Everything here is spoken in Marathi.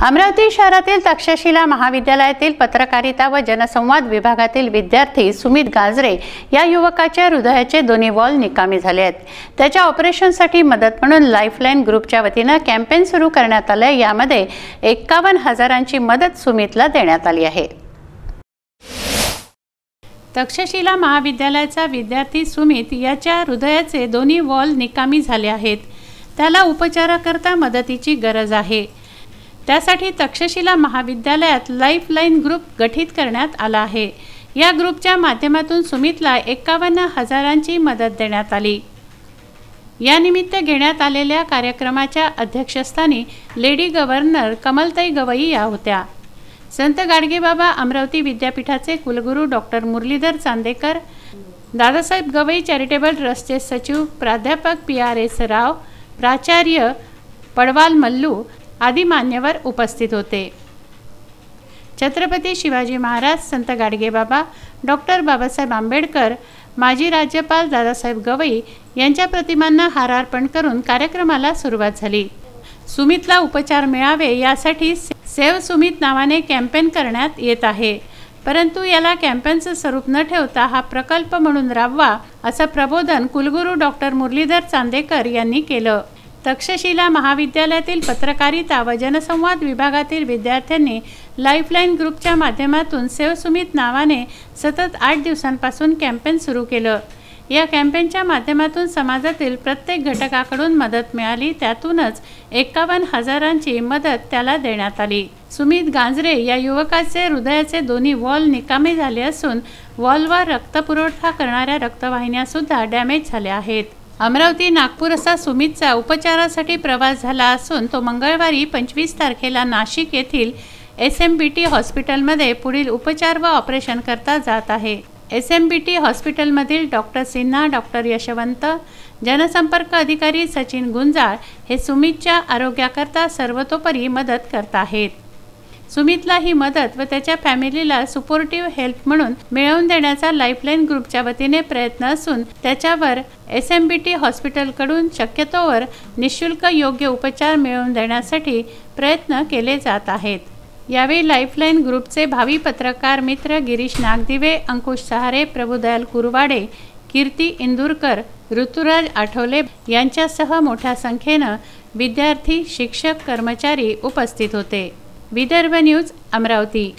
अमरावती शहरातील तक्षशिला महाविद्यालयातील पत्रकारिता व जनसंवाद विभागातील विद्यार्थी सुमित गाजरे या युवकाच्या हृदयाचे दोन्ही वॉल निकामी झाले आहेत। त्याच्या ऑपरेशनसाठी मदत म्हणून लाईफलाईन ग्रुपच्या वतीने कॅम्पेन सुरू करण्यात आले। यामध्ये 51,000ची मदत सुमितला देण्यात आली आहे। तक्षशिला महाविद्यालयाचा विद्यार्थी सुमित याच्या हृदयाचे दोन्ही वॉल निकामी झाले आहेत। त्याला उपचाराकरता मदतीची गरज आहे। त्यासाठी तक्षशिला महाविद्यालयात लाईफलाईन ग्रुप गठीत करण्यात आला आहे। या ग्रुपच्या माध्यमातून सुमितला 51,000ची मदत देण्यात आली। या निमित्त घेण्यात आलेल्या कार्यक्रमाच्या अध्यक्षस्थानी लेडी गव्हर्नर कमलताई गवई या होत्या। संत गाडगेबाबा अमरावती विद्यापीठाचे कुलगुरू डॉक्टर मुरलीधर चांदेकर, दादासाहेब गवई चॅरिटेबल ट्रस्टचे सचिव प्राध्यापक PRS राव, प्राचार्य पडवाल मल्लू आदी मान्यवर उपस्थित होते। छत्रपती शिवाजी महाराज, संत गाडगेबाबा, डॉक्टर बाबासाहेब आंबेडकर, माजी राज्यपाल दादासाहेब गवई यांच्या प्रतिमांना हार अर्पण करून कार्यक्रमाला सुरुवात झाली। सुमितला उपचार मिळावे यासाठी सेव्ह सुमित नावाने कॅम्पेन करण्यात येत आहे, परंतु याला कॅम्पेनचं स्वरूप न ठेवता हा प्रकल्प म्हणून राबवा असं प्रबोधन कुलगुरू डॉक्टर मुरलीधर चांदेकर यांनी केलं। तक्षशिला महाविद्यालयातील पत्रकारिता व जनसंवाद विभागातील विद्यार्थ्यांनी लाईफलाईन ग्रुपच्या माध्यमातून सेव्ह सुमित नावाने सतत 8 दिवसांपासून कॅम्पेन सुरू केलं। या कॅम्पेनच्या माध्यमातून समाजातील प्रत्येक घटकाकडून मदत मिळाली। त्यातूनच 51,000ची मदत त्याला देण्यात आली। सुमित गाजरे या युवकाचे हृदयाचे दोन्ही वॉल निकामी झाले असून वॉलवर रक्तपुरवठा करणाऱ्या रक्तवाहिन्या सुद्धा डॅमेज झाल्या आहेत। अमरावती नागपूर असा सुमितचा उपचारासाठी प्रवास झाला असून तो मंगळवारी 25 तारखेला नाशिक येथील SMBT हॉस्पिटलमध्ये पुढील उपचार व ऑपरेशन करता जात आहे। SMBT हॉस्पिटलमधील डॉक्टर सिन्हा, डॉक्टर यशवंत, जनसंपर्क अधिकारी सचिन गुंजाळ हे सुमितच्या आरोग्याकरता सर्वतोपरी मदत करत आहेत। सुमितला ही मदत व त्याच्या फॅमिलीला सपोर्टिव्ह हेल्प म्हणून मिळवून देण्याचा लाईफलाईन ग्रुपच्या वतीने प्रयत्न असून त्याच्यावर SMBT हॉस्पिटलकडून शक्यतोवर निःशुल्क योग्य उपचार मिळवून देण्यासाठी प्रयत्न केले जात आहेत। यावेळी लाईफलाईन ग्रुपचे भावी पत्रकार मित्र गिरीश नागदिवे, अंकुश सहारे, प्रभुदयाल कुरवाडे, कीर्ती इंदुरकर, ऋतुराज आठवले यांच्यासह मोठ्या संख्येने विद्यार्थी, शिक्षक, कर्मचारी उपस्थित होते। विदर्भ न्यूज, अमरावती।